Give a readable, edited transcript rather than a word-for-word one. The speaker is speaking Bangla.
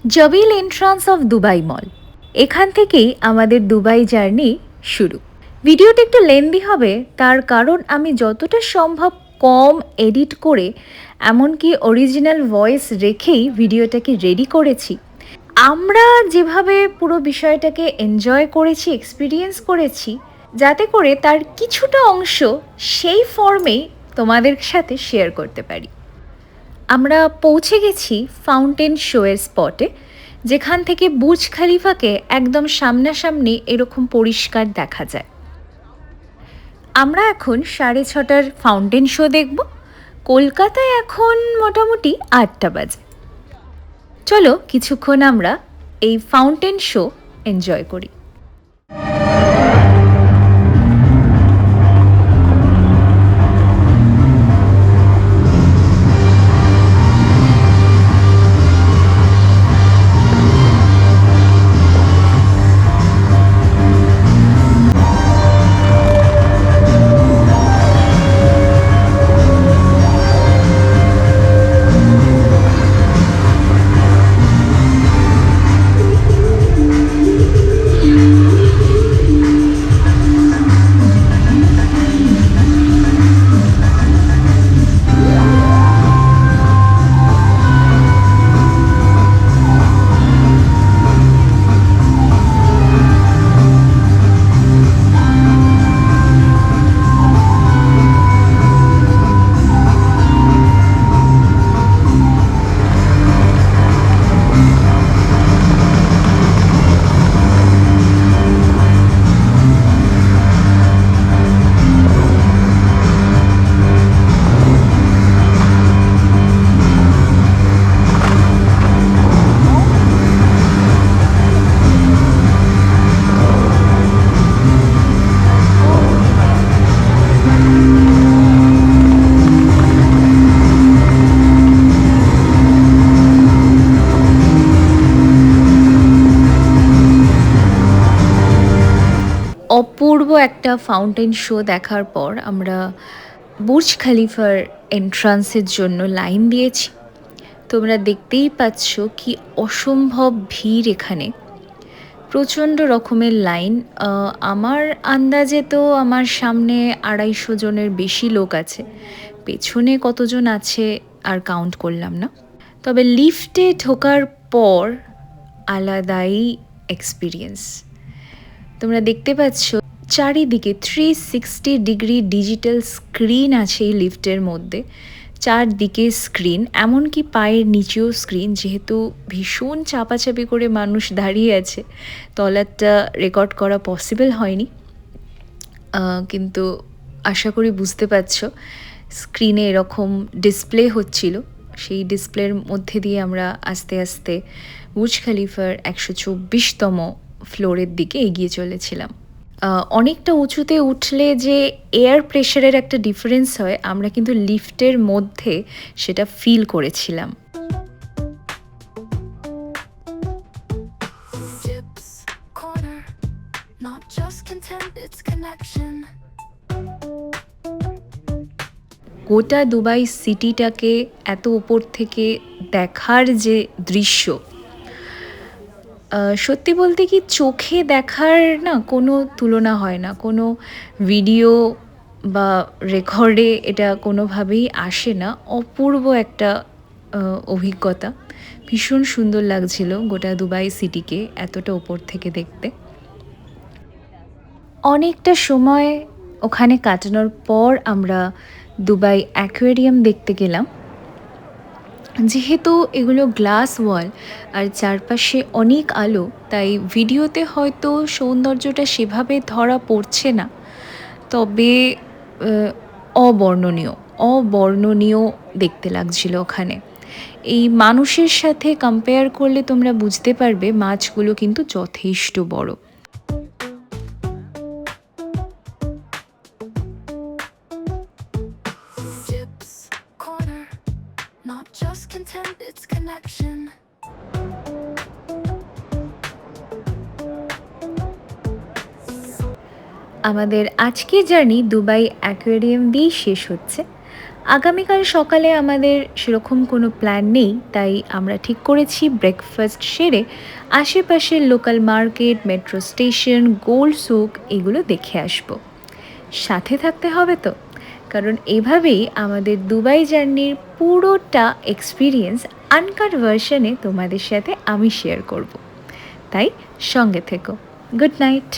জবিল এন্ট্রান্স অফ দুবাই মল, এখান থেকেই আমাদের দুবাই জার্নি শুরু। ভিডিওটা একটু লেন্দি হবে, তার কারণ আমি যতটা সম্ভব কম এডিট করে, এমনকি অরিজিনাল ভয়েস রেখেই ভিডিওটাকে রেডি করেছি। আমরা যেভাবে পুরো বিষয়টাকে এনজয় করেছি, এক্সপিরিয়েন্স করেছি, যাতে করে তার কিছুটা অংশ সেই ফর্মেই তোমাদের সাথে শেয়ার করতে পারি। আমরা পৌঁছে গেছি ফাউন্টেন শোয়ের স্পটে, যেখান থেকে বুর্জ খালিফাকে একদম সামনাসামনি এরকম পরিষ্কার দেখা যায়। আমরা এখন 6:30টার ফাউন্টেন শো দেখব। কলকাতায় এখন মোটামুটি 8টা বাজে। চলো কিছুক্ষণ আমরা এই ফাউন্টেন শো এনজয় করি। অপূর্ব একটা ফাউন্টেন শো দেখার পর আমরা বুর্জ খালিফার এন্ট্রান্সের জন্য লাইন দিয়েছি। তোমরা দেখতেই পাচ্ছ কি অসম্ভব ভিড় এখানে, প্রচণ্ড রকমের লাইন। আমার আন্দাজে তো আমার সামনে 250 জনের বেশি লোক আছে, পেছনে কতজন আছে আর কাউন্ট করলাম না। তবে লিফটে ঢোকার পর আলাদাই এক্সপিরিয়েন্স। তোমরা দেখতে পাচ্ছ চারিদিকে 360 ডিগ্রি ডিজিটাল স্ক্রিন আছে এই লিফটের মধ্যে, চারদিকে স্ক্রিন, এমনকি পায়ের নিচেও স্ক্রিন। যেহেতু ভীষণ চাপাচাপি করে মানুষ দাঁড়িয়ে আছে, তলারটা রেকর্ড করা পসিবল হয়নি, কিন্তু আশা করি বুঝতে পারছো। স্ক্রিনে এরকম ডিসপ্লে হচ্ছিল, সেই ডিসপ্লের মধ্যে দিয়ে আমরা আস্তে আস্তে বুর্জ খালিফার 124তম ফ্লোরের দিকে এগিয়ে চলেছিলাম। অনেকটা উঁচুতে উঠলে যে এয়ার প্রেশারের একটা ডিফারেন্স হয়, আমরা কিন্তু লিফটের মধ্যে সেটা ফিল করেছিলাম। গোটা দুবাই সিটিটাকে এত ওপর থেকে দেখার যে দৃশ্য, সত্যি বলতে কি চোখে দেখার না কোনো তুলনা হয় না। কোনো ভিডিও বা রেকর্ডে এটা কোনোভাবেই আসে না। অপূর্ব একটা অভিজ্ঞতা। ভীষণ সুন্দর লাগছিল গোটা দুবাই সিটিকে এতটা ওপর থেকে দেখতে। অনেকটা সময় ওখানে কাটানোর পর আমরা দুবাই অ্যাকোয়ারিয়াম দেখতে গেলাম। যেহেতু এগুলো গ্লাস ওয়াল আর চারপাশে অনেক আলো, তাই ভিডিওতে হয়তো সৌন্দর্যটা সেভাবে ধরা পড়ছে না, তবে অবর্ণনীয় অবর্ণনীয় দেখতে লাগছিল ওখানে। এই মানুষের সাথে কম্পেয়ার করলে তোমরা বুঝতে পারবে মাছগুলো কিন্তু যথেষ্ট বড়। আমাদের আজকের জার্নি দুবাই অ্যাকোয়ারিয়াম দিয়েই শেষ হচ্ছে। আগামীকাল সকালে আমাদের সেরকম কোনো প্ল্যান নেই, তাই আমরা ঠিক করেছি ব্রেকফাস্ট সেরে আশেপাশের local market, metro station, gold souk এগুলো দেখে আসবো। সাথে থাকতে হবে তো, কারণ এভাবেই আমাদের দুবাই জার্নির পুরোটা এক্সপিরিয়েন্স আনকাট ভার্সনে তোমাদের সাথে আমি শেয়ার করব। তাই সঙ্গে থেকো। Good night.